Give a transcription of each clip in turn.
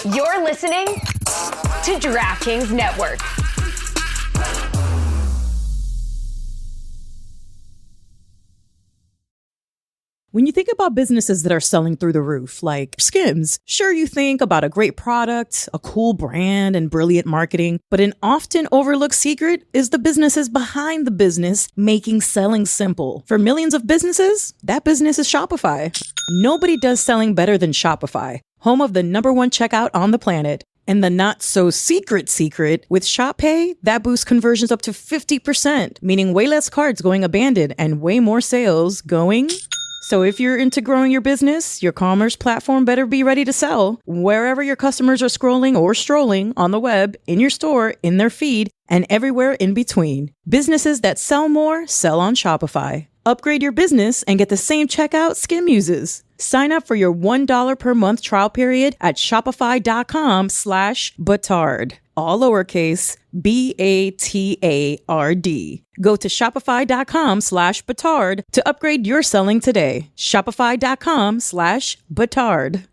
You're listening to DraftKings Network. When you think about businesses that are selling through the roof, like Skims, sure, you think about a great product, a cool brand, and brilliant marketing, but an often overlooked secret is the businesses behind the business making selling simple. For millions of businesses, that business is Shopify. Nobody does selling better than Shopify, home of the #1 checkout on the planet. And the not-so-secret secret, with Shop Pay, that boosts conversions up to 50%, meaning way less cards going abandoned and way more sales going... So if you're into growing your business, your commerce platform better be ready to sell wherever your customers are scrolling or strolling on the web, in your store, in their feed, and everywhere in between. Businesses that sell more sell on Shopify. Upgrade your business and get the same checkout Skim uses. Sign up for your $1 per month trial period at shopify.com/Batard. All lowercase, BATARD. Go to shopify.com/Batard to upgrade your selling today. Shopify.com/Batard.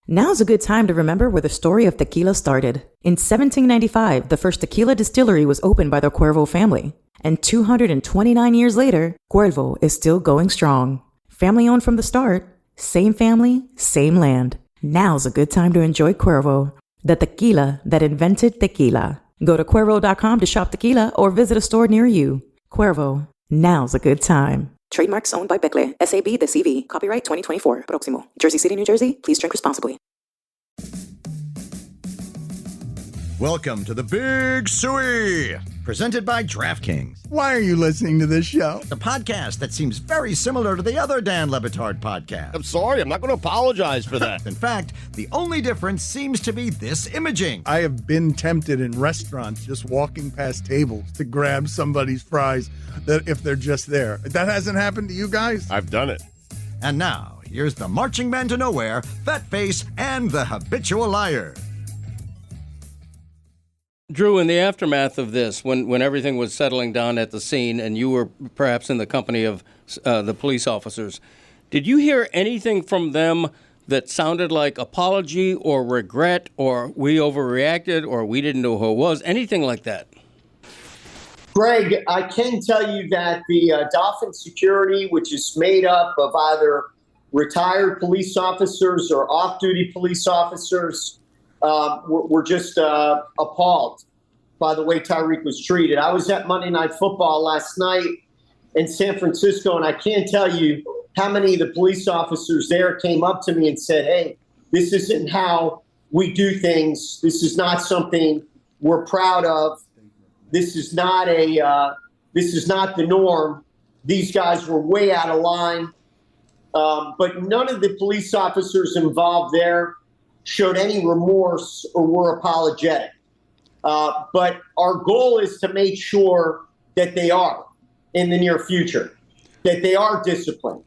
Now's a good time to remember where the story of tequila started. In 1795, the first tequila distillery was opened by the Cuervo family. And 229 years later, Cuervo is still going strong. Family owned from the start, same family, same land. Now's a good time to enjoy Cuervo, the tequila that invented tequila. Go to Cuervo.com to shop tequila or visit a store near you. Cuervo, now's a good time. Trademarks owned by Becle, SAB, the CV. Copyright 2024. Próximo. Jersey City, New Jersey. Please drink responsibly. Welcome to the Big Suey, presented by DraftKings. Why are you listening to this show? The podcast that seems very similar to the other Dan Le Batard podcast. I'm sorry, I'm not going to apologize for that. In fact, the only difference seems to be this imaging. I have been tempted in restaurants just walking past tables to grab somebody's fries that if they're just there. That hasn't happened to you guys? I've done it. And now, here's the marching man to nowhere, Fat Face, and the habitual liar. Drew, in the aftermath of this, when everything was settling down at the scene and you were perhaps in the company of the police officers, did you hear anything from them that sounded like apology or regret or we overreacted or we didn't know who it was, anything like that? Greg, I can tell you that the Dolphins security, which is made up of either retired police officers or off-duty police officers, were just appalled by the way Tyreek was treated. I was at Monday Night Football last night in San Francisco, and I can't tell you how many of the police officers there came up to me and said, hey, this isn't how we do things. This is not something we're proud of. This is not the norm. These guys were way out of line. But none of the police officers involved there showed any remorse or were apologetic. But our goal is to make sure that they are in the near future, that they are disciplined.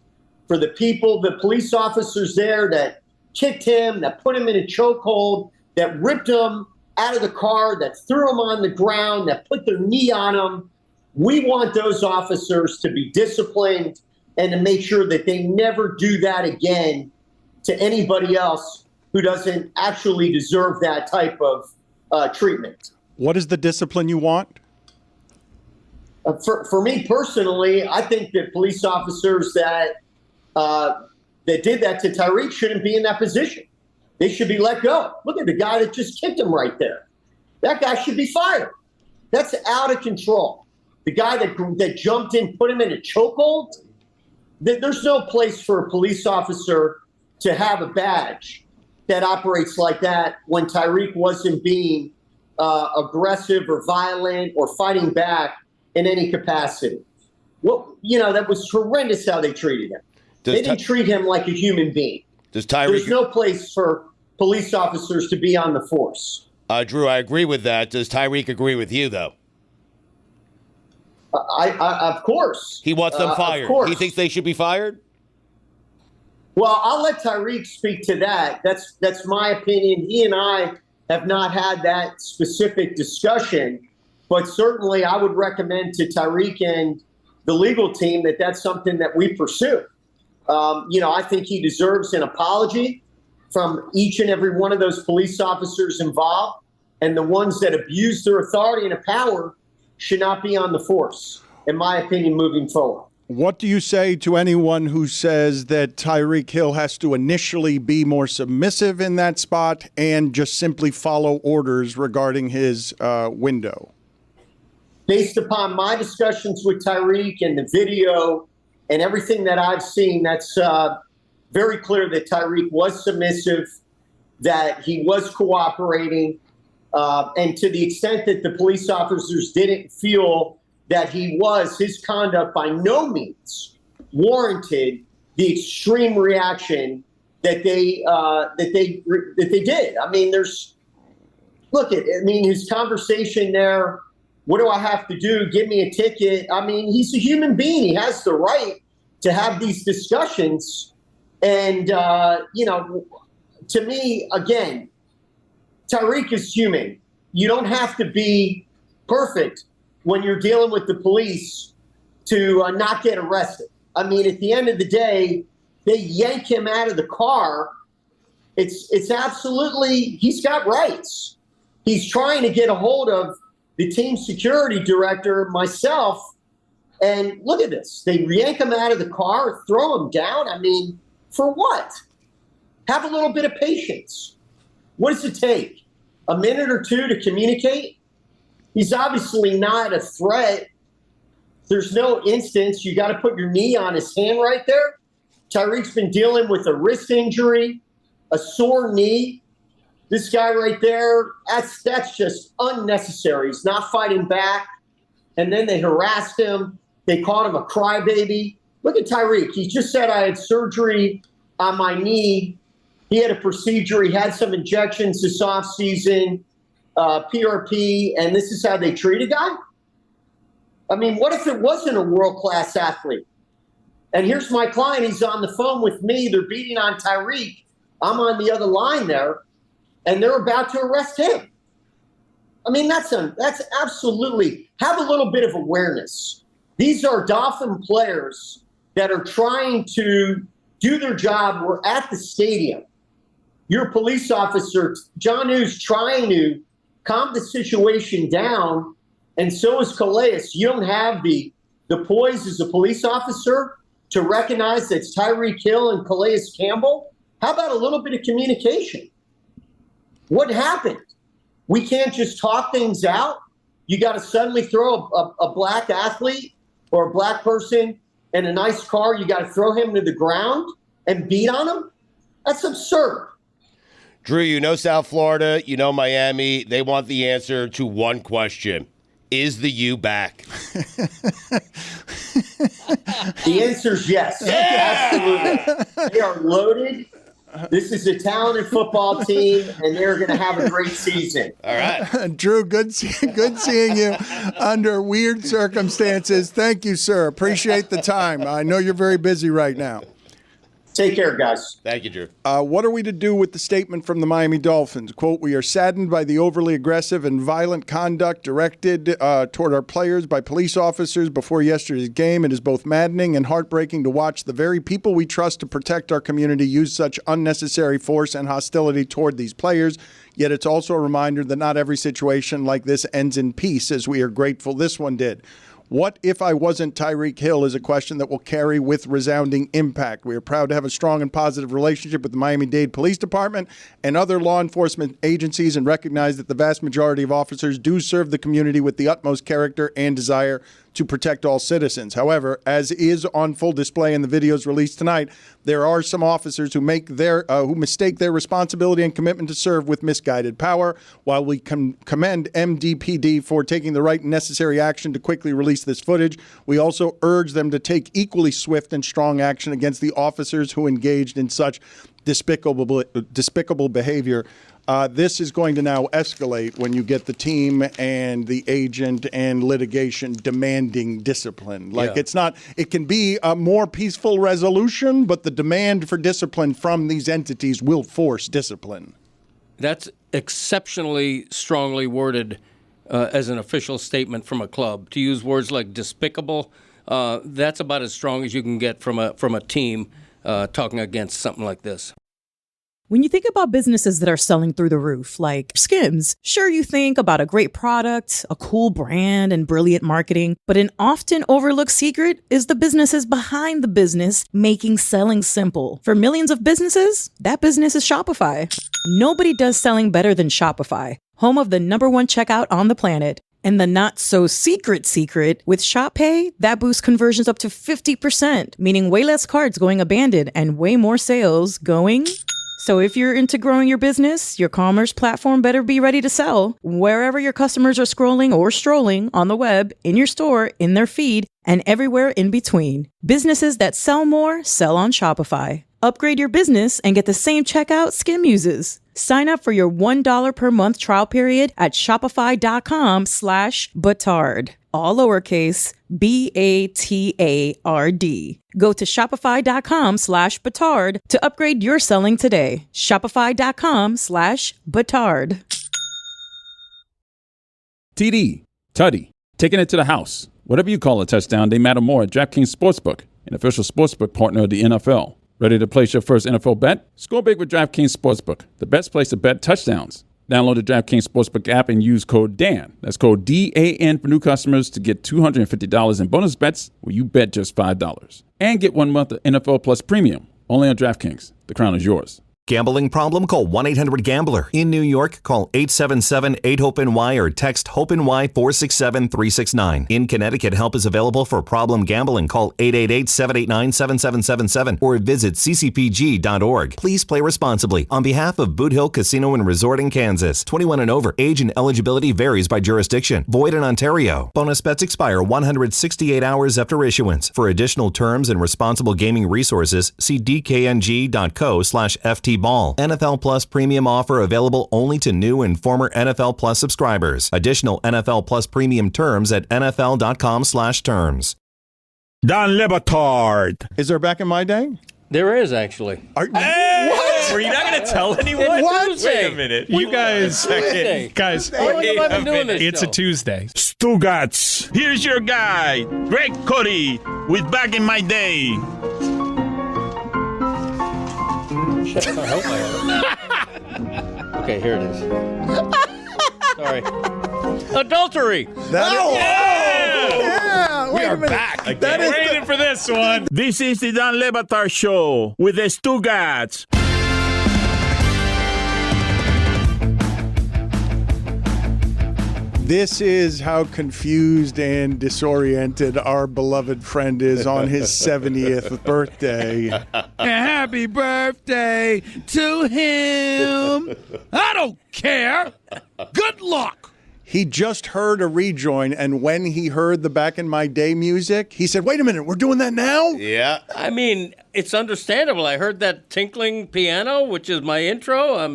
For the people, the police officers there that kicked him, that put him in a chokehold, that ripped him out of the car, that threw him on the ground, that put their knee on him, we want those officers to be disciplined and to make sure that they never do that again to anybody else who doesn't actually deserve that type of treatment. What is the discipline you want? For me personally, I think that police officers that did that to Tyreek shouldn't be in that position. They should be let go. Look at the guy that just kicked him right there. That guy should be fired. That's out of control. The guy that jumped in, put him in a chokehold. There's no place for a police officer to have a badge that operates like that when Tyreek wasn't being aggressive or violent or fighting back in any capacity. Well, that was horrendous how they treated him. They didn't treat him like a human being. There's no place for police officers to be on the force. Drew, I agree with that. Does Tyreek agree with you, though? I of course. He wants them fired. He thinks they should be fired? Well, I'll let Tyreek speak to that. That's my opinion. He and I have not had that specific discussion, but certainly I would recommend to Tyreek and the legal team that that's something that we pursue. I think he deserves an apology. from each and every one of those police officers involved, and the ones that abuse their authority and power should not be on the force, in my opinion, moving forward. What do you say to anyone who says that Tyreek Hill has to initially be more submissive in that spot and just simply follow orders regarding his window? Based upon my discussions with Tyreek and the video and everything that I've seen, that's very clear that Tyreek was submissive, that he was cooperating, and to the extent that the police officers didn't feel that his conduct by no means warranted the extreme reaction that they did. I mean, his conversation there. What do I have to do? Give me a ticket. I mean, he's a human being. He has the right to have these discussions. And, to me, again, Tyreek is human. You don't have to be perfect when you're dealing with the police to not get arrested. I mean, at the end of the day, they yank him out of the car. It's absolutely, he's got rights. He's trying to get a hold of the team security director, myself, and look at this. They yank him out of the car, throw him down. I mean, for what? Have a little bit of patience. What does it take? A minute or two to communicate? He's obviously not a threat. There's no instance. You got to put your knee on his hand right there. Tyreek's been dealing with a wrist injury, a sore knee. This guy right there, that's just unnecessary. He's not fighting back. And then they harassed him. They called him a crybaby. Look at Tyreek. He just said, I had surgery on my knee. He had a procedure. He had some injections this offseason, PRP, and this is how they treat a guy? I mean, what if it wasn't a world-class athlete? And here's my client. He's on the phone with me. They're beating on Tyreek. I'm on the other line there. And they're about to arrest him. I mean, that's absolutely, have a little bit of awareness. These are Dolphin players that are trying to do their job. We're at the stadium. You're a police officer. John New's trying to calm the situation down, and so is Calais. You don't have the poise as a police officer to recognize that it's Tyreek Hill and Calais Campbell. How about a little bit of communication? What happened? We can't just talk things out. You got to suddenly throw a black athlete or a black person in a nice car. You got to throw him to the ground and beat on him? That's absurd. Drew, you know South Florida, you know Miami. They want the answer to one question. Is the U back? The answer is yes. Yeah! Absolutely. They are loaded. This is a talented football team, and they're going to have a great season. All right. Drew, good seeing you under weird circumstances. Thank you, sir. Appreciate the time. I know you're very busy right now. Take care, guys. Thank you, Drew. What are we to do with the statement from the Miami Dolphins? Quote, we are saddened by the overly aggressive and violent conduct directed toward our players by police officers before yesterday's game. It is both maddening and heartbreaking to watch the very people we trust to protect our community use such unnecessary force and hostility toward these players. Yet it's also a reminder that not every situation like this ends in peace, as we are grateful this one did. What if I wasn't Tyreek Hill is a question that will carry with resounding impact. We are proud to have a strong and positive relationship with the Miami-Dade Police Department and other law enforcement agencies and recognize that the vast majority of officers do serve the community with the utmost character and desire to protect all citizens. However, as is on full display in the videos released tonight, there are some officers who mistake their responsibility and commitment to serve with misguided power. While we commend MDPD for taking the right and necessary action to quickly release this footage, we also urge them to take equally swift and strong action against the officers who engaged in such despicable behavior. This is going to now escalate when you get the team and the agent and litigation demanding discipline. It can be a more peaceful resolution, but the demand for discipline from these entities will force discipline. That's exceptionally strongly worded as an official statement from a club. To use words like despicable, that's about as strong as you can get from a team talking against something like this. When you think about businesses that are selling through the roof, like Skims, sure, you think about a great product, a cool brand, and brilliant marketing, but an often overlooked secret is the businesses behind the business making selling simple. For millions of businesses, that business is Shopify. Nobody does selling better than Shopify, home of the #1 checkout on the planet. And the not-so-secret with Shop Pay, that boosts conversions up to 50%, meaning way less cards going abandoned and way more sales going... So if you're into growing your business, your commerce platform better be ready to sell wherever your customers are scrolling or strolling on the web, in your store, in their feed, and everywhere in between. Businesses that sell more sell on Shopify. Upgrade your business and get the same checkout Skim uses. Sign up for your $1 per month trial period at shopify.com/Batard. All lowercase, BATARD. Go to shopify.com/Batard to upgrade your selling today. Shopify.com/Batard. TD, Tutty, taking it to the house. Whatever you call a touchdown, they matter more at DraftKings Sportsbook, an official sportsbook partner of the NFL. Ready to place your first NFL bet? Score big with DraftKings Sportsbook, the best place to bet touchdowns. Download the DraftKings Sportsbook app and use code DAN. That's code DAN for new customers to get $250 in bonus bets when you bet just $5. And get 1 month of NFL Plus Premium, only on DraftKings. The crown is yours. Gambling problem? Call 1-800-GAMBLER. In New York, call 877-8-HOPE-NY or text HOPE-NY 467-369. In Connecticut, help is available for problem gambling. Call 888-789-7777 or visit ccpg.org. Please play responsibly. On behalf of Boot Hill Casino and Resort in Kansas, 21 and over. Age and eligibility varies by jurisdiction. Void in Ontario. Bonus bets expire 168 hours after issuance. For additional terms and responsible gaming resources, see dkng.co/FT Ball. NFL Plus Premium offer available only to new and former NFL Plus subscribers. Additional NFL Plus Premium terms at nfl.com/terms. Don Le Batard. Is there back in my day? There is, actually. What? Were you not going to tell anyone? What? Wait a minute. You guys, Guys, how long have I been doing this it's show? a Tuesday. Stugotz. Here's your guy, Greg Cody, with Back in My Day. Shit, I hope I have it. Okay, here it is. Sorry. Adultery. Yeah, We are back again. That is Waiting for this one. This is the Don Le Batard Show with the Stugotz. This is how confused and disoriented our beloved friend is on his 70th birthday. Happy birthday to him. I don't care. Good luck. He just heard a rejoin, and when he heard the Back in My Day music, he said, wait a minute, we're doing that now? Yeah. I mean, it's understandable. I heard that tinkling piano, which is my intro. I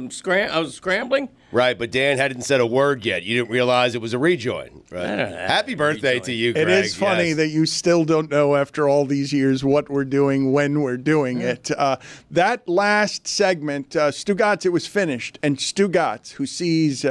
was scrambling. Right, but Dan hadn't said a word yet. You didn't realize it was a rejoin, right? Happy birthday to you, Greg. It is funny yes. that you still don't know after all these years what we're doing, when we're doing it. That last segment, Stugotz, it was finished. And Stugotz, who sees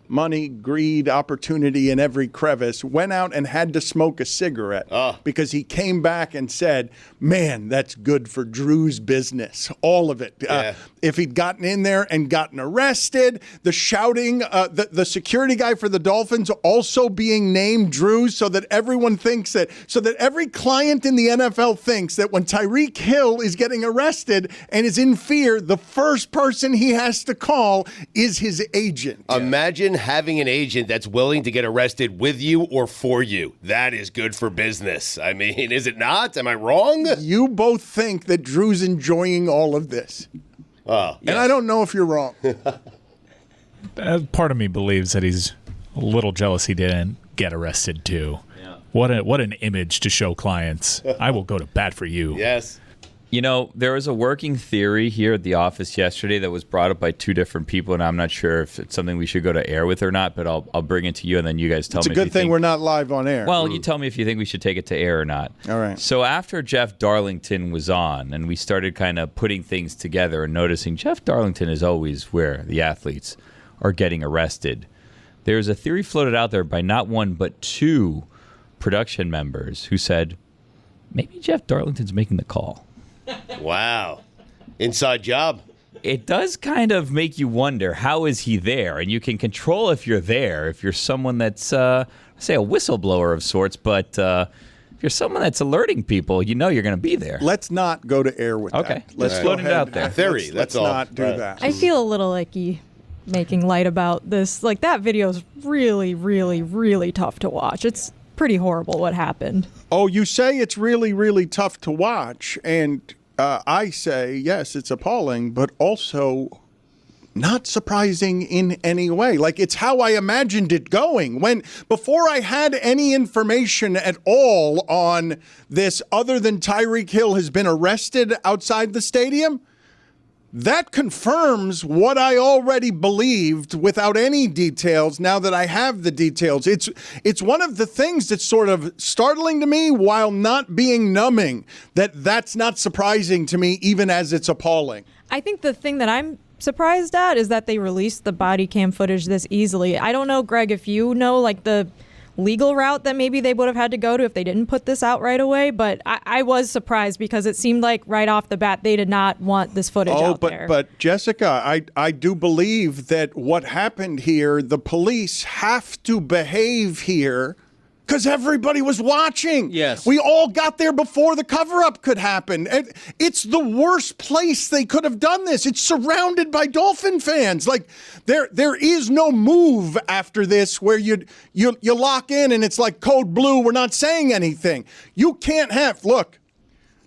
money, greed, opportunity in every crevice, went out and had to smoke a cigarette because he came back and said, man, that's good for Drew's business. All of it. Yeah. If he'd gotten in there and gotten arrested, the shouting, the security guy for the Dolphins also being named Drew so that everyone thinks that, so that every client in the NFL thinks that when Tyreek Hill is getting arrested and is in fear, the first person he has to call is his agent. Imagine having an agent that's willing to get arrested with you or for you. That is good for business. I mean, is it not? Am I wrong? You both think that Drew's enjoying all of this. Oh, And I don't know if you're wrong. Part of me believes that he's a little jealous he didn't get arrested too. Yeah. What an image to show clients. I will go to bat for you. Yes. You know, there was a working theory here at the office yesterday that was brought up by two different people, and I'm not sure if it's something we should go to air with or not, but I'll bring it to you, and then you guys tell me. It's a good thing we're not live on air. Well, you tell me if you think we should take it to air or not. All right. So after Jeff Darlington was on, and we started kind of putting things together and noticing Jeff Darlington is always where the athletes are getting arrested, there's a theory floated out there by not one but two production members who said, maybe Jeff Darlington's making the call. Wow. Inside job. It does kind of make you wonder, how is he there? And you can control if you're there, if you're someone that's, say, a whistleblower of sorts, but if you're someone that's alerting people, you know you're going to be there. Let's not go to air with that. Let's float it out there. Theory, let's not do that. I feel a little icky making light about this. Like, that video is really, really, really tough to watch. It's pretty horrible what happened. Oh, you say it's really, really tough to watch, and I say, yes, it's appalling, but also not surprising in any way. Like, it's how I imagined it going. Before I had any information at all on this, other than Tyreek Hill has been arrested outside the stadium, that confirms what I already believed without any details now that I have the details. It's one of the things that's sort of startling to me while not being numbing, that's not surprising to me even as it's appalling. I think the thing that I'm surprised at is that they released the body cam footage this easily. I don't know, Greg, if you know, like, the legal route that maybe they would have had to go to if they didn't put this out right away, but I was surprised because it seemed like right off the bat they did not want this footage out there. But Jessica, I do believe that what happened here, the police have to behave here because everybody was watching. Yes. We all got there before the cover-up could happen. It's the worst place they could have done this. It's surrounded by Dolphin fans. Like, there is no move after this where you lock in and it's like code blue, we're not saying anything. You can't have, look,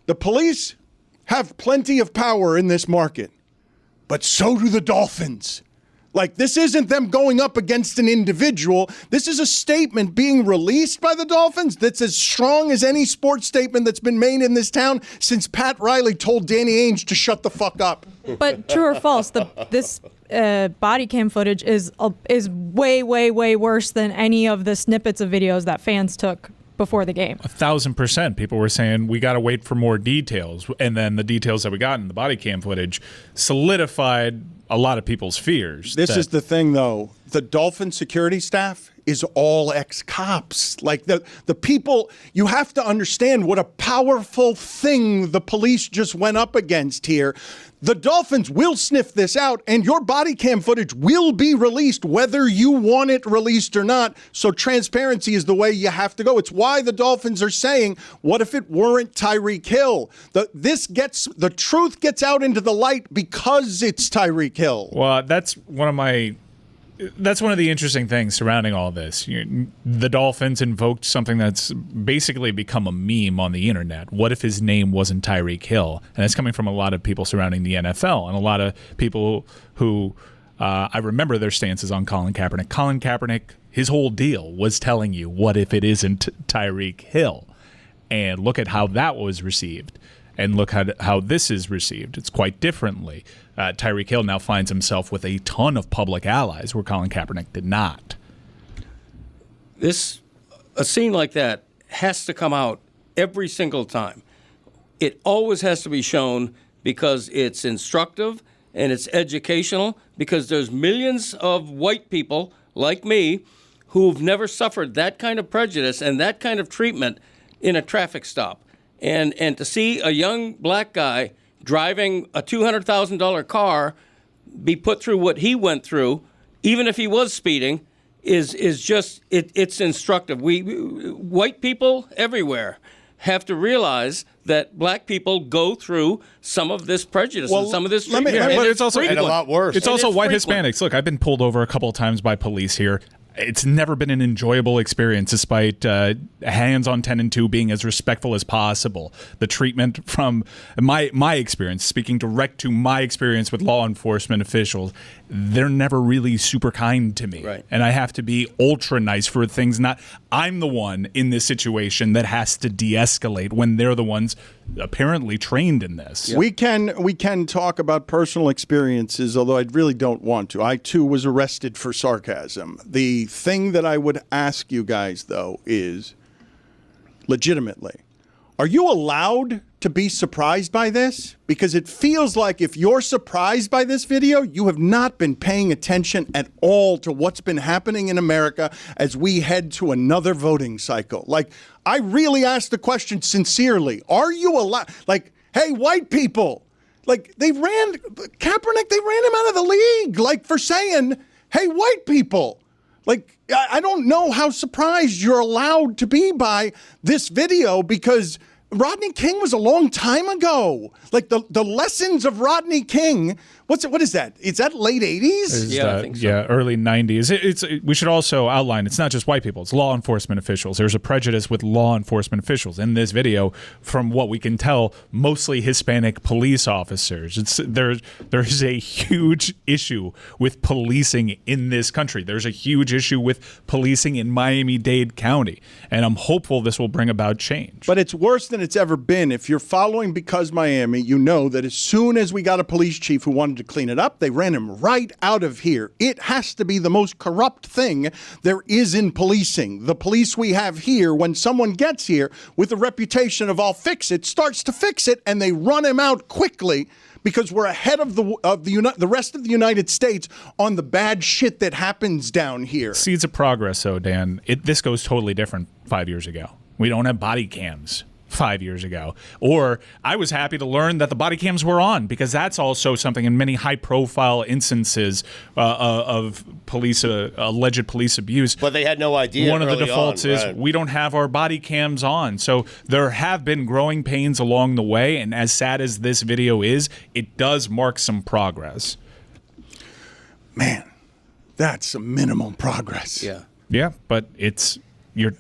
the police have plenty of power in this market, but so do the Dolphins. Like, this isn't them going up against an individual. This is a statement being released by the Dolphins that's as strong as any sports statement that's been made in this town since Pat Riley told Danny Ainge to shut the fuck up. But true or false, this body cam footage is way, way, way worse than any of the snippets of videos that fans took before the game. 1,000%. People were saying we got to wait for more details, and then the details that we got in the body cam footage solidified a lot of people's fears. This is the thing, though. The Dolphin security staff is all ex-cops. Like, the people, you have to understand what a powerful thing the police just went up against here. The Dolphins will sniff this out, and your body cam footage will be released whether you want it released or not. So transparency is the way you have to go. It's why the Dolphins are saying, what if it weren't Tyreek Hill? The truth gets out into the light because it's Tyreek Hill. Well, that's one of the interesting things surrounding all this. The Dolphins invoked something that's basically become a meme on the internet. What if his name wasn't Tyreek Hill? And that's coming from a lot of people surrounding the NFL and a lot of people who I remember their stances on Colin Kaepernick. Colin Kaepernick, his whole deal was telling you, what if it isn't Tyreek Hill? And look at how that was received. And look how this is received. It's quite differently. Tyreek Hill now finds himself with a ton of public allies where Colin Kaepernick did not. A scene like that has to come out every single time. It always has to be shown because it's instructive and it's educational, because there's millions of white people like me who've never suffered that kind of prejudice and that kind of treatment in a traffic stop. And to see a young black guy driving a $200,000 car be put through what he went through, even if he was speeding, is just it's instructive. White people everywhere have to realize that black people go through some of this prejudice and some of this treatment. But it's also a lot worse. It's also white frequent. Hispanics. Look, I've been pulled over a couple of times by police here. It's never been an enjoyable experience, despite hands on 10 and 2 being as respectful as possible. The treatment from my experience, speaking direct to my experience with law enforcement officials, they're never really super kind to me. Right. And I have to be ultra nice for things. I'm the one in this situation that has to de-escalate when they're the ones apparently trained in this. Yeah. We can talk about personal experiences, although I really don't want to. I too was arrested for sarcasm. The thing that I would ask you guys, though, is legitimately, are you allowed to be surprised by this? Because it feels like if you're surprised by this video, you have not been paying attention at all to what's been happening in America as we head to another voting cycle. Like, I really asked the question sincerely. Are you allowed? Like, hey, white people, Like, they ran Kaepernick, they ran him out of the league, like, for saying, hey, white people. Like, I don't know how surprised you're allowed to be by this video, because Rodney King was a long time ago. Like, the lessons of Rodney King, what is that? Is that late 80s? Yeah, I think so. Yeah, early 90s. We should also outline, it's not just white people, it's law enforcement officials. There's a prejudice with law enforcement officials. In this video, from what we can tell, mostly Hispanic police officers. There's a huge issue with policing in this country. There's a huge issue with policing in Miami-Dade County, and I'm hopeful this will bring about change. But it's worse than it's ever been. If you're following Because Miami, you know that as soon as we got a police chief who wanted to clean it up, they ran him right out of here. It has to be the most corrupt thing there is in policing. The police we have here, when someone gets here with a reputation of I'll fix it, starts to fix it, and they run him out quickly because we're ahead of the rest of the United States on the bad shit that happens down here. Seeds of progress, though, Dan. This goes totally different 5 years ago. We don't have body cams 5 years ago. Or I was happy to learn that the body cams were on, because that's also something in many high-profile instances of alleged police abuse. But they had no idea. One of the defaults is right. we don't have our body cams on. So there have been growing pains along the way, and as sad as this video is, it does mark some progress. Man, that's some minimum progress. Yeah, but it's you're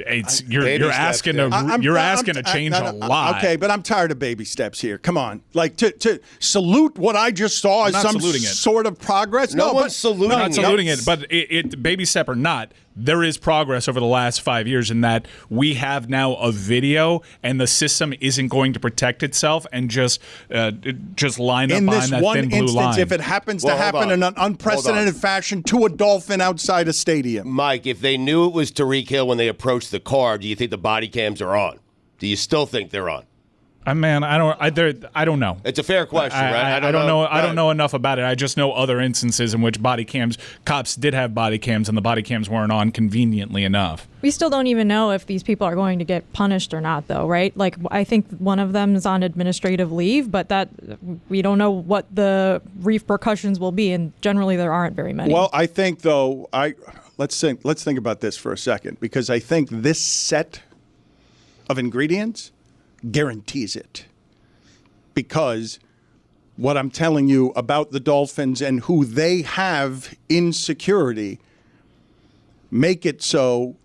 asking to change a lot. Okay, but I'm tired of baby steps here. Come on, like to salute what I just saw as some sort of progress. No one's saluting. Not saluting it, but it baby step or not, there is progress over the last 5 years in that we have now a video, and the system isn't going to protect itself and just line up behind that thin blue line. If it happens to happen in an unprecedented fashion to a Dolphin outside a stadium. Mike, if they knew it was Tyreek Hill when they approached the car, do you think the body cams are on? Do you still think they're on? Man, I don't know. It's a fair question, right? I don't know. I don't know enough about it. I just know other instances in which cops did have body cams, and the body cams weren't on conveniently enough. We still don't even know if these people are going to get punished or not, though, right? Like, I think one of them is on administrative leave, but that we don't know what the repercussions will be, and generally there aren't very many. Well, I think though, let's think about this for a second, because I think this set of ingredients guarantees it, because what I'm telling you about the Dolphins and who they have in security make it so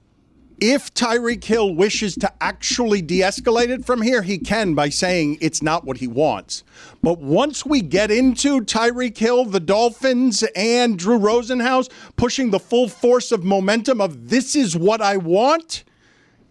if Tyreek Hill wishes to actually de-escalate it from here, he can by saying it's not what he wants. But once we get into Tyreek Hill, the Dolphins, and Drew Rosenhaus pushing the full force of momentum of this is what I want,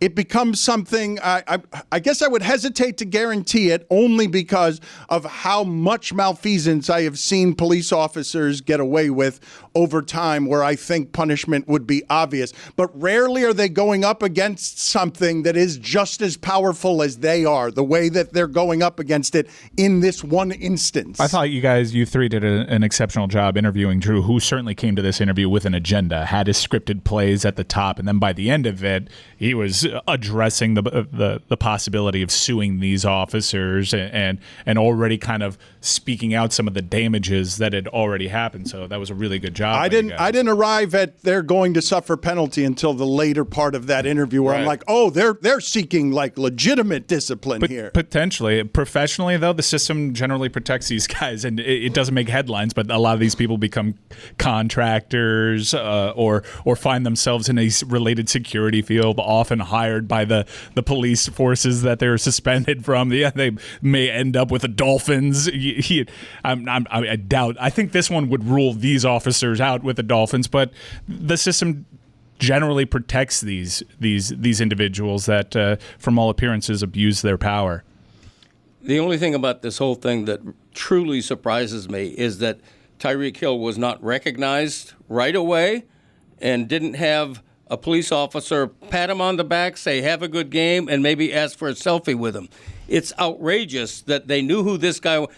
it becomes something, I guess I would hesitate to guarantee it, only because of how much malfeasance I have seen police officers get away with over time, where I think punishment would be obvious. But rarely are they going up against something that is just as powerful as they are, the way that they're going up against it in this one instance. I thought you three did an exceptional job interviewing Drew, who certainly came to this interview with an agenda, had his scripted plays at the top, and then by the end of it, he was addressing the possibility of suing these officers and already kind of speaking out some of the damages that had already happened. So that was a really good job. I didn't arrive at they're going to suffer penalty until the later part of that interview, where I'm like, oh, they're seeking like legitimate discipline here. Potentially. Professionally, though, the system generally protects these guys, and it doesn't make headlines, but a lot of these people become contractors or find themselves in a related security field, often hired by the police forces that they're suspended from. Yeah, they may end up with the Dolphins. I doubt. I think this one would rule these officers out with the Dolphins, but the system generally protects these individuals that, from all appearances, abuse their power. The only thing about this whole thing that truly surprises me is that Tyreek Hill was not recognized right away and didn't have a police officer pat him on the back, say, have a good game, and maybe ask for a selfie with him. It's outrageous that they knew who this guy was.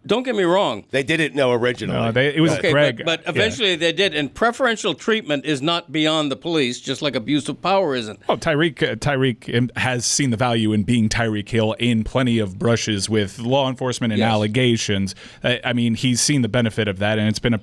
Don't get me wrong. They didn't know originally. No, it was Greg. But eventually they did, and preferential treatment is not beyond the police, just like abuse of power isn't. Oh, Tyreek has seen the value in being Tyreek Hill in plenty of brushes with law enforcement and allegations. I mean, he's seen the benefit of that, and it's been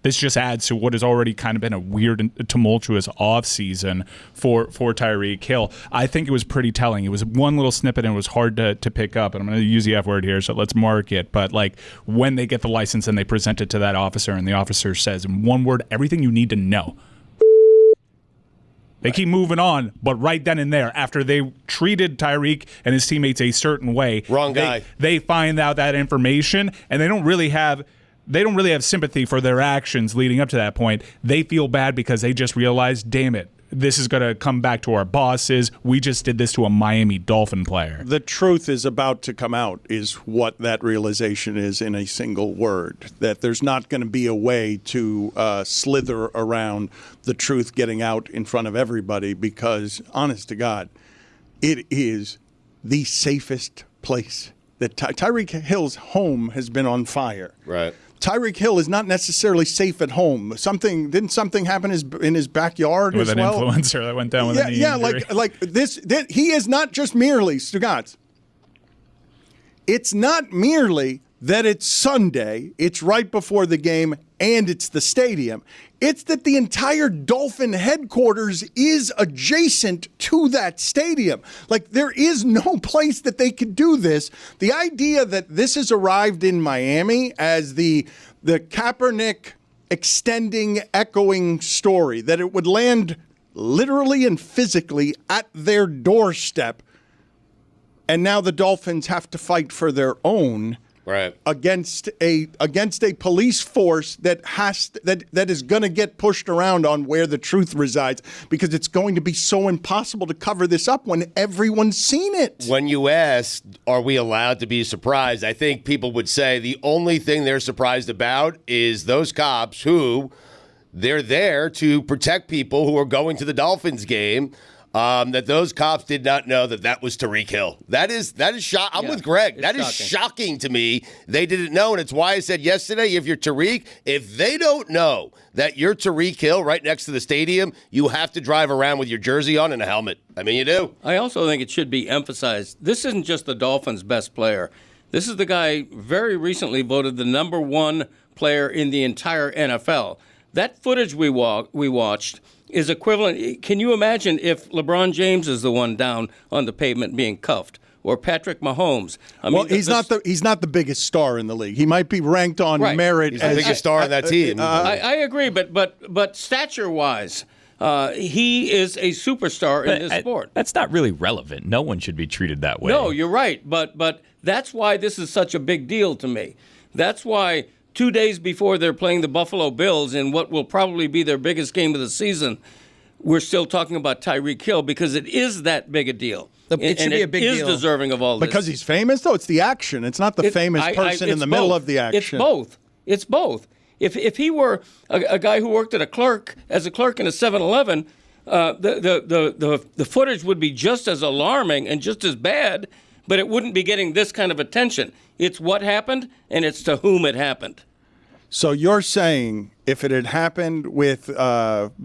this just adds to what has already kind of been a weird and tumultuous offseason for Tyreek Hill. I think it was pretty telling. It was one little snippet, and it was hard to pick up, and I'm going to use the F word here, so let's mark it. But, like, when they get the license and they present it to that officer, and the officer says in one word everything you need to know. They keep moving on, but right then and there, after they treated Tyreek and his teammates a certain way, wrong guy. They find out that information, and they don't really have sympathy for their actions leading up to that point. They feel bad because they just realized, damn it, this is going to come back to our bosses. We just did this to a Miami Dolphin player. The truth is about to come out is what that realization is in a single word, that there's not going to be a way to slither around the truth getting out in front of everybody because, honest to God, it is the safest place. That Tyreek Hill's home has been on fire. Right. Tyreek Hill is not necessarily safe at home. Didn't something happen in his backyard with as well? With an influencer that went down with a knee injury. like this. He is not just merely Stugotz. It's not merely that it's Sunday, it's right before the game, and it's the stadium. It's that the entire Dolphin headquarters is adjacent to that stadium. Like, there is no place that they could do this. The idea that this has arrived in Miami as the Kaepernick extending, echoing story, that it would land literally and physically at their doorstep, and now the Dolphins have to fight for their own. Right. Against a police force that is going to get pushed around on where the truth resides, because it's going to be so impossible to cover this up when everyone's seen it. When you ask, are we allowed to be surprised? I think people would say the only thing they're surprised about is those cops who they're there to protect people who are going to the Dolphins game. That those cops did not know that was Tyreek Hill. That is shocking. I'm with Greg. That is shocking to me. They didn't know, and it's why I said yesterday, if you're Tyreek, if they don't know that you're Tyreek Hill right next to the stadium, you have to drive around with your jersey on and a helmet. I mean, you do. I also think it should be emphasized, this isn't just the Dolphins' best player. This is the guy very recently voted the number one player in the entire NFL. That footage we watched is equivalent. Can you imagine if LeBron James is the one down on the pavement being cuffed, or Patrick Mahomes? He's not the biggest star in the league. He might be ranked on merit. He's the biggest star on that team. I agree, but stature-wise, he is a superstar in this sport. That's not really relevant. No one should be treated that way. No, you're right. But that's why this is such a big deal to me. That's why 2 days before they're playing the Buffalo Bills in what will probably be their biggest game of the season, we're still talking about Tyreek Hill, because it is that big a deal. It should be a big deal. It is deserving of all this. Because he's famous, though? It's the action. It's not the famous person in the middle of the action. It's both. If he were a guy who worked as a clerk in a 7-Eleven, the footage would be just as alarming and just as bad, but it wouldn't be getting this kind of attention. It's what happened, and it's to whom it happened. So you're saying if it had happened with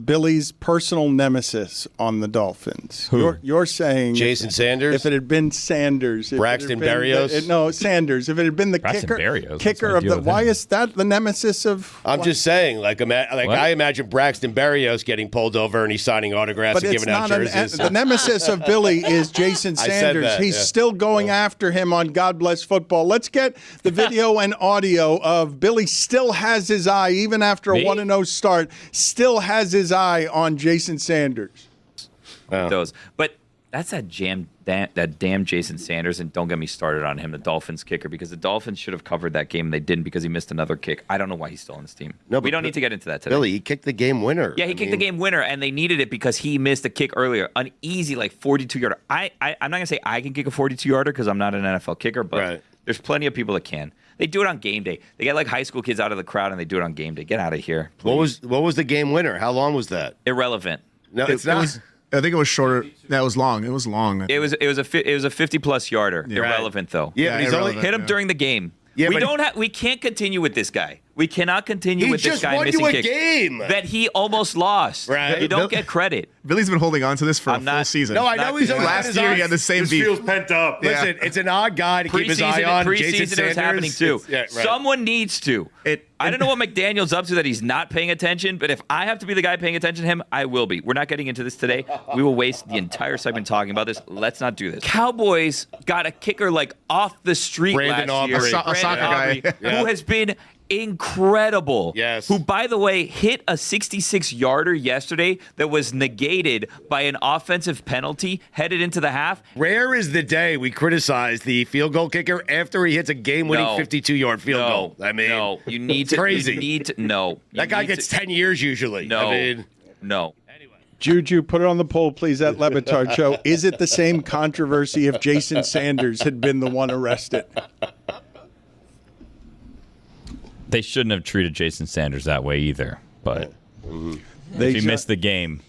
Billy's personal nemesis on the Dolphins, you're saying Jason Sanders? If it had been Sanders, Braxton Berrios? Sanders. If it had been the kicker of the, why is that the nemesis of? I'm just saying, I imagine Braxton Berrios getting pulled over and he's signing autographs and giving out jerseys. The nemesis of Billy is Jason Sanders. He's still going after him on God Bless Football. Let's get the video and audio of Billy. Still has his eye, even after a 1-0 start, still has his eye on Jason Sanders. But that's that damn Jason Sanders, and don't get me started on him, the Dolphins kicker, because the Dolphins should have covered that game and they didn't, because he missed another kick. I don't know why he's still on this team. No, we don't need to get into that today. Billy, he kicked the game winner. Yeah, he kicked the game winner, and they needed it because he missed a kick earlier, an easy 42-yarder. I'm not gonna say I can kick a 42-yarder because I'm not an NFL kicker, but there's plenty of people that can. They do it on game day. They get high school kids out of the crowd and they do it on game day. Get out of here. Please. What was the game winner? How long was that? Irrelevant. No, it's not. I think it was shorter. That was long. It was long. It was a 50+ yarder. Yeah. Irrelevant though. Yeah, but he's only hit him during the game. Yeah, We can't continue with this guy. We cannot continue He with this just guy won missing you a kicks game. that he almost lost. Right. You don't get credit. Billy's been holding on to this for a full season. No, I know he's always last year. He had the same this beef. feels pent up. Listen, it's an odd guy to keep his eye on. Jason Preseason, Sanders. it was happening too. Someone needs to. I don't know what McDaniel's up to that he's not paying attention, but if I have to be the guy paying attention to him, I will be. We're not getting into this today. We will waste the entire segment talking about this. Let's not do this. Cowboys got a kicker like off the street Brandon last year. Aubrey. A soccer guy. Who has been incredible. Yes. Who, by the way, hit a 66-yarder yesterday that was negated by an offensive penalty headed into the half. Rare is the day we criticize the field goal kicker after he hits a game-winning 52-yard field goal. I mean, no, you need it's to. crazy. You need to. No, that guy gets 10 years usually. No, I mean, no. Juju, put it on the poll, please, at Le Batard Show. Is it the same controversy if Jason Sanders had been the one arrested? They shouldn't have treated Jason Sanders that way either. But They if he should- missed the game,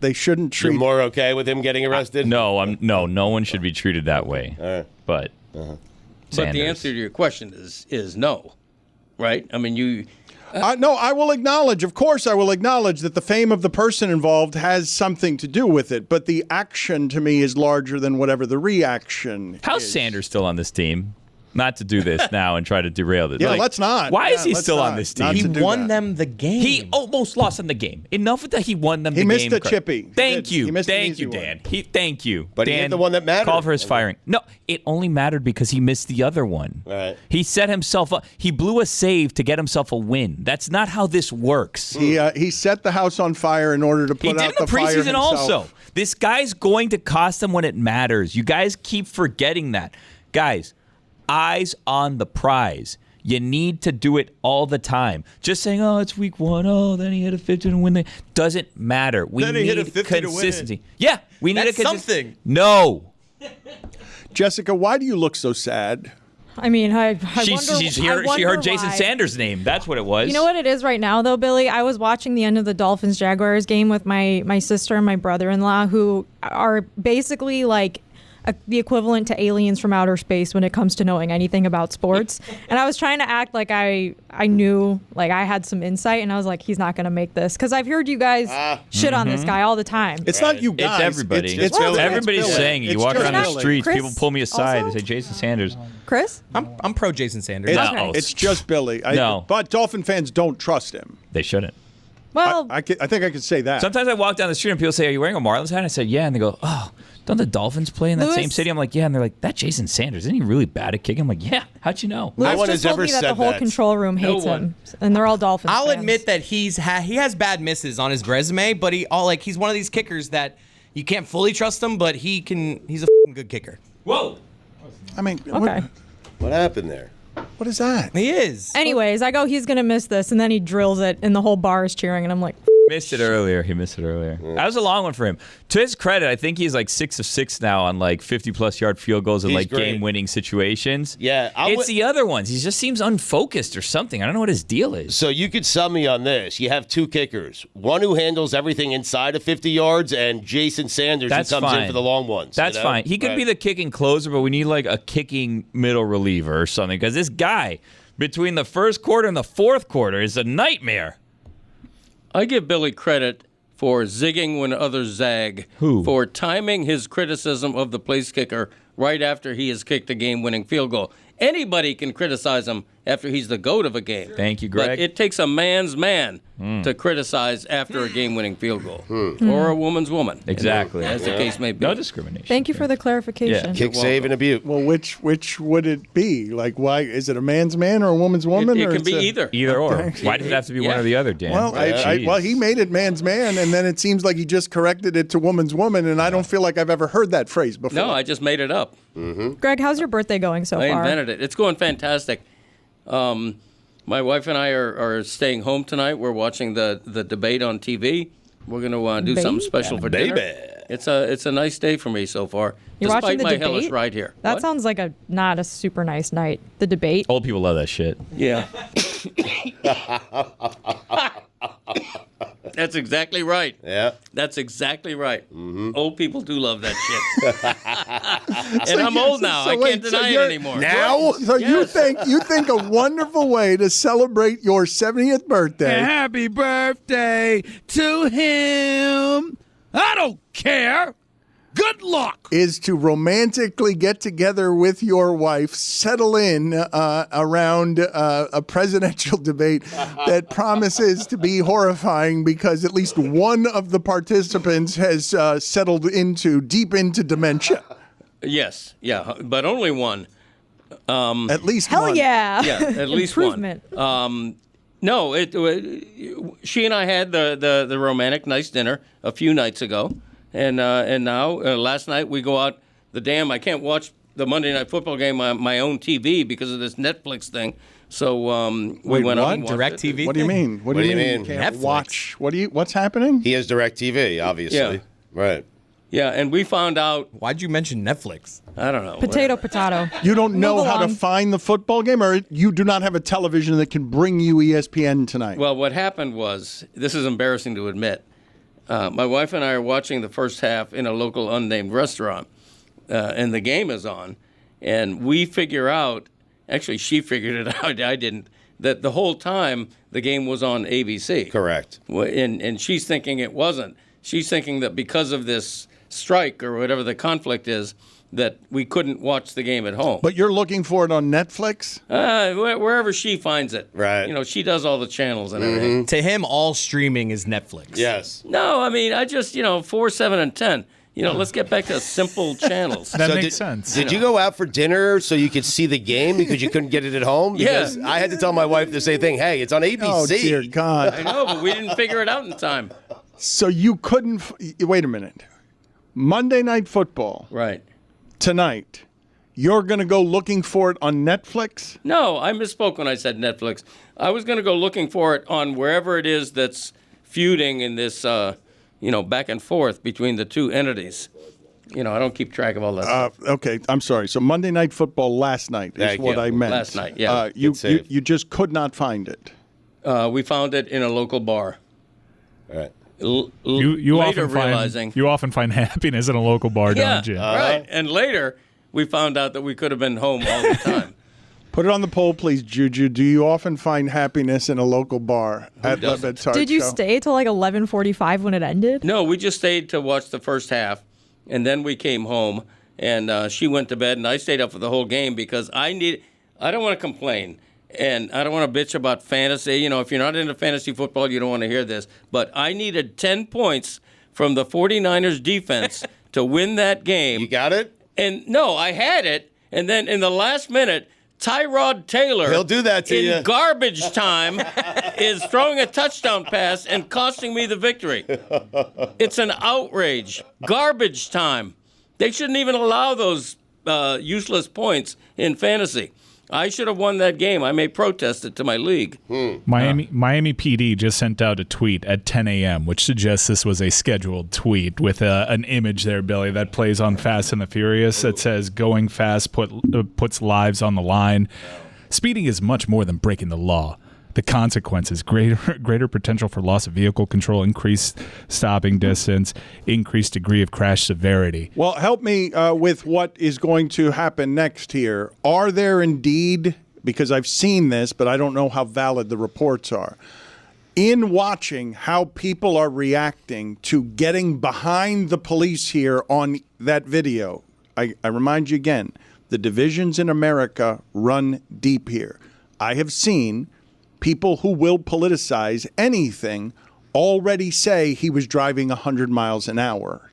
They shouldn't treat. you're more okay with him getting arrested? no, no one should be treated that way. But But Sanders. the answer to your question is no, right? I mean, you. No, I will acknowledge, of course, I will acknowledge that the fame of the person involved has something to do with it, but the action to me is larger than whatever the reaction How's is. Sanders still on this team? Not to do this now and try to derail this. Yeah, let's not. Why is Yeah, he let's still not. on this Not team? to do that. them the game. He almost lost them the game. Enough with that. He won them He the game. missed a chippy. He Thank did. you. He missed an Thank easy you, one. Dan. Thank you. But he Dan, hit the one that mattered. Call for his firing. No, it only mattered because he missed the other one. Right. He set himself up. He blew a save to get himself a win. That's not how this works. He set the house on fire in order to He put did out in the the fire preseason himself. also. This guy's going to cost them when it matters. You guys keep forgetting that. Guys, eyes on the prize. You need to do it all the time. Just saying, oh, it's week one. Oh, then he hit a 50 to win. Doesn't matter. We Then he need hit a 50 to win. consistency. Yeah, we need That's a something. No. Jessica, why do you look so sad? I mean, I She wonder heard Jason why. Sanders' name. That's what it was. You know what it is right now, though, Billy? I was watching the end of the Dolphins-Jaguars game with my sister and my brother-in-law, who are basically like the equivalent to aliens from outer space when it comes to knowing anything about sports. And I was trying to act like I knew, like I had some insight, and I was like, he's not going to make this. Because I've heard you guys shit on this guy all the time. It's not you guys. It's everybody. It's Billy. Everybody's It's Billy. saying it. You It's walk just around the Billy. streets, Chris people pull me aside. also? They say Jason Sanders. Chris? I'm pro Jason Sanders. No. It's just Billy. No. But Dolphin fans don't trust him. They shouldn't. Well, I think I could say that. Sometimes I walk down the street and people say, "Are you wearing a Marlins hat?" And I said, "Yeah." And they go, "Oh, don't the Dolphins play in that same Lewis- city?" I'm like, "Yeah." And they're like, "That Jason Sanders, isn't he really bad at kicking?" I'm like, "Yeah." How'd you know? No Lewis one just has told ever me that the said whole that. control room hates one. him, and they're all Dolphins I'll fans. admit that he has bad misses on his resume, but he's one of these kickers that you can't fully trust him, but he's a f***ing good kicker. Whoa. I mean, Okay. What happened there? what is that? He is. Anyways, I go, he's going to miss this, and then he drills it, and the whole bar is cheering, and I'm like, Missed it earlier. He missed it earlier. That was a long one for him. To his credit, I think he's like 6 of 6 now on like 50-plus yard field goals in He's like great. game-winning situations. Yeah, it's the other ones. He just seems unfocused or something. I don't know what his deal is. So you could sum me on this. You have two kickers. One who handles everything inside of 50 yards and Jason Sanders That's who comes fine. in for the long ones. That's you know? fine. He could Right. be the kicking closer, but we need like a kicking middle reliever or something because this guy between the first quarter and the fourth quarter is a nightmare. I give Billy credit for zigging when others zag. Who? For timing his criticism of the place kicker right after he has kicked a game-winning field goal. Anybody can criticize him after he's the GOAT of a game. Thank you, Greg. But it takes a man's man to criticize after a game-winning field goal. Or a woman's woman. Exactly. As the case may be. No discrimination. thank you for the clarification. Kick, save, and a butte. Well, which would it be? Like, why is it a man's man or a woman's woman? It or can it's be a- either. Either or. Why does it have to be one or the other, Dan? Well, Jeez. he made it man's man, and then it seems like he just corrected it to woman's woman, and I don't feel like I've ever heard that phrase before. No, I just made it up. Greg, how's your birthday going so I far? invented it. It's going fantastic. My wife and I are staying home tonight. We're watching the debate on TV. We're going to do something special for dinner. It's a nice day for me so far. You're watching despite the my debate? hellish ride here. That What? sounds like not a super nice night. The debate. Old people love that shit. Yeah. That's exactly right. Yeah. That's exactly right. Mm-hmm. Old people do love that shit. And I'm old now. I can't deny it anymore. Now? So you think a wonderful way to celebrate your 70th birthday. Happy birthday to him. I don't care. Good luck. Is to romantically get together with your wife, settle in around a presidential debate that promises to be horrifying because at least one of the participants has settled deep into dementia. Yes, yeah, but only one. At least Hell one. yeah. Yeah, at least one. No, she and I had the romantic nice dinner a few nights ago. And now, last night, we go out. I can't watch the Monday Night Football game on my own TV because of this Netflix thing. So we went out and watched Direct TV? What do you mean? What do you mean? You can't Netflix. watch. What's happening? He has DirecTV, obviously. Yeah. Right. Yeah, and we found out. Why'd you mention Netflix? I don't know. Potato. You don't know Move how to along. find the football game, or you do not have a television that can bring you ESPN tonight? Well, what happened was, this is embarrassing to admit. My wife and I are watching the first half in a local unnamed restaurant, and the game is on. And we figure out, actually she figured it out, I didn't, that the whole time the game was on ABC. Correct. And she's thinking it wasn't. She's thinking that because of this strike or whatever the conflict is, that we couldn't watch the game at home. But you're looking for it on Netflix? Wherever she finds it. Right. You know, she does all the channels and everything. To him, all streaming is Netflix. Yes. No, I mean, I just, 4, 7, and 10. Let's get back to simple channels. That makes sense. Did you go out for dinner so you could see the game because you couldn't get it at home? Because I had to tell my wife the same thing. Hey, it's on ABC. Oh, dear God. I know, but we didn't figure it out in time. So you couldn't... Wait a minute. Monday Night Football. Right. Tonight. You're going to go looking for it on Netflix? No, I misspoke when I said Netflix. I was going to go looking for it on wherever it is that's feuding in this, back and forth between the two entities. I don't keep track of all that. Okay, I'm sorry. So Monday Night Football last night is Thank what you. I meant. Last night, yeah. You just could not find it. We found it in a local bar. All right. You later often find happiness in a local bar, don't you? Right. And later, we found out that we could have been home all the time. Put it on the poll, please, Juju. Do you often find happiness in a local bar at the Batard Did you show? stay till like 11:45 when it ended? No, we just stayed to watch the first half, and then we came home, and she went to bed, and I stayed up for the whole game because I don't want to complain. And I don't want to bitch about fantasy. If you're not into fantasy football, you don't want to hear this. But I needed 10 points from the 49ers defense to win that game. You got it? And no, I had it. And then in the last minute, Tyrod Taylor, he'll do that to in you. garbage time, is throwing a touchdown pass and costing me the victory. It's an outrage. Garbage time. They shouldn't even allow those useless points in fantasy. I should have won that game. I may protest it to my league. Miami PD just sent out a tweet at 10 a.m., which suggests this was a scheduled tweet with an image there, Billy, that plays on Fast and the Furious that says, going fast puts lives on the line. Speeding is much more than breaking the law. The consequences, greater potential for loss of vehicle control, increased stopping distance, increased degree of crash severity. Well, help me with what is going to happen next here. Are there indeed, because I've seen this, but I don't know how valid the reports are, in watching how people are reacting to getting behind the police here on that video, I remind you again, the divisions in America run deep here. I have seen people who will politicize anything already say he was driving 100 miles an hour.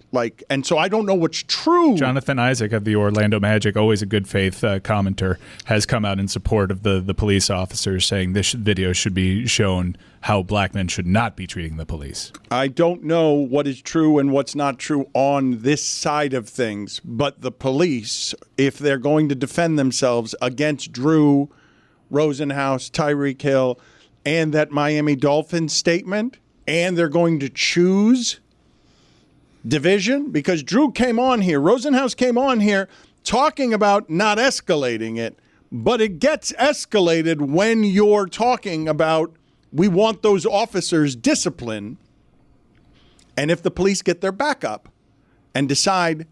And so I don't know what's true. Jonathan Isaac of the Orlando Magic, always a good faith commenter, has come out in support of the police officers, saying this video should be shown how black men should not be treating the police. I don't know what is true and what's not true on this side of things, but the police, if they're going to defend themselves against Drew, Rosenhaus, Tyreek Hill, and that Miami Dolphins statement, and they're going to choose division, because Drew came on here, Rosenhaus came on here talking about not escalating it, but it gets escalated when you're talking about we want those officers disciplined, And if the police get their back up and decide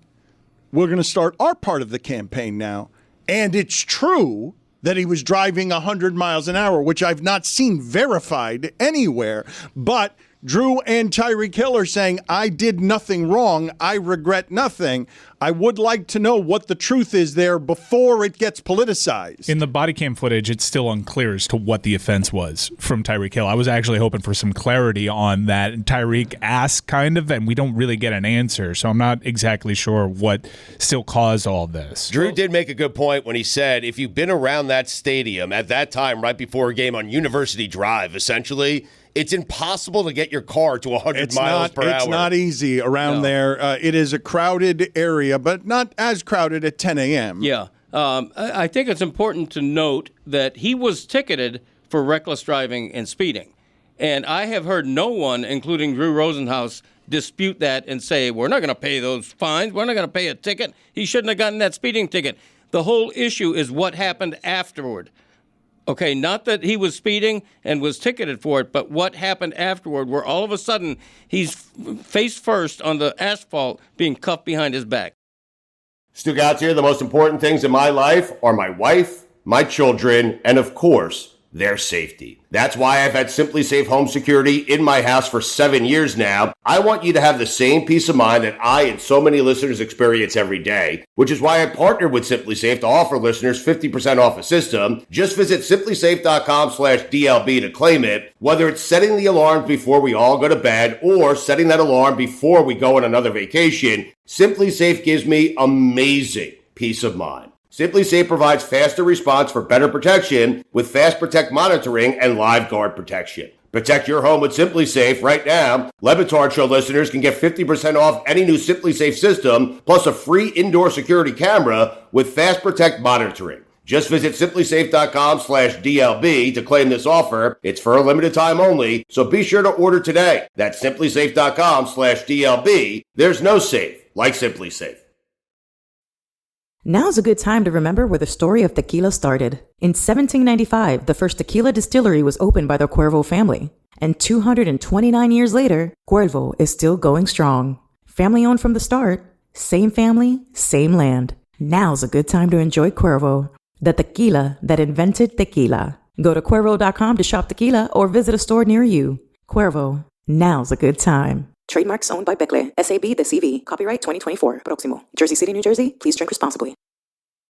we're going to start our part of the campaign now, and it's true that he was driving 100 miles an hour, which I've not seen verified anywhere, but Drew and Tyreek Hill are saying, I did nothing wrong. I regret nothing. I would like to know what the truth is there before it gets politicized. In the body cam footage, it's still unclear as to what the offense was from Tyreek Hill. I was actually hoping for some clarity on that. Tyreek asked kind of, and we don't really get an answer. So I'm not exactly sure what still caused all this. Drew did make a good point when he said, if you've been around that stadium at that time, right before a game on University Drive, essentially, it's impossible to get your car to 100 miles per hour. It's not easy around there. It is a crowded area, but not as crowded at 10 a.m. Yeah. I think it's important to note that he was ticketed for reckless driving and speeding. And I have heard no one, including Drew Rosenhaus, dispute that and say, we're not going to pay those fines. We're not going to pay a ticket. He shouldn't have gotten that speeding ticket. The whole issue is what happened afterward. Okay, not that he was speeding and was ticketed for it, but what happened afterward, where all of a sudden he's face first on the asphalt being cuffed behind his back. Stugotz here. The most important things in my life are my wife, my children, and of course, their safety. That's why I've had Simply Safe Home Security in my house for 7 years now. I want you to have the same peace of mind that I and so many listeners experience every day, which is why I partnered with Simply Safe to offer listeners 50% off a system. Just visit simplysafe.com/DLB to claim it. Whether it's setting the alarms before we all go to bed or setting that alarm before we go on another vacation, Simply Safe gives me amazing peace of mind. Simply Safe provides faster response for better protection with Fast Protect monitoring and Live Guard protection. Protect your home with Simply Safe right now. Batard Show listeners can get 50% off any new Simply Safe system, plus a free indoor security camera with Fast Protect monitoring. Just visit simplysafe.com/DLB to claim this offer. It's for a limited time only, so be sure to order today. That's simplysafe.com/DLB. There's no safe like Simply Safe. Now's a good time to remember where the story of tequila started. In 1795, the first tequila distillery was opened by the Cuervo family. And 229 years later, Cuervo is still going strong. Family owned from the start, same family, same land. Now's a good time to enjoy Cuervo, the tequila that invented tequila. Go to Cuervo.com to shop tequila or visit a store near you. Cuervo, now's a good time. Trademarks owned by Becle, SAB de CV, copyright 2024, Próximo. Jersey City, New Jersey, please drink responsibly.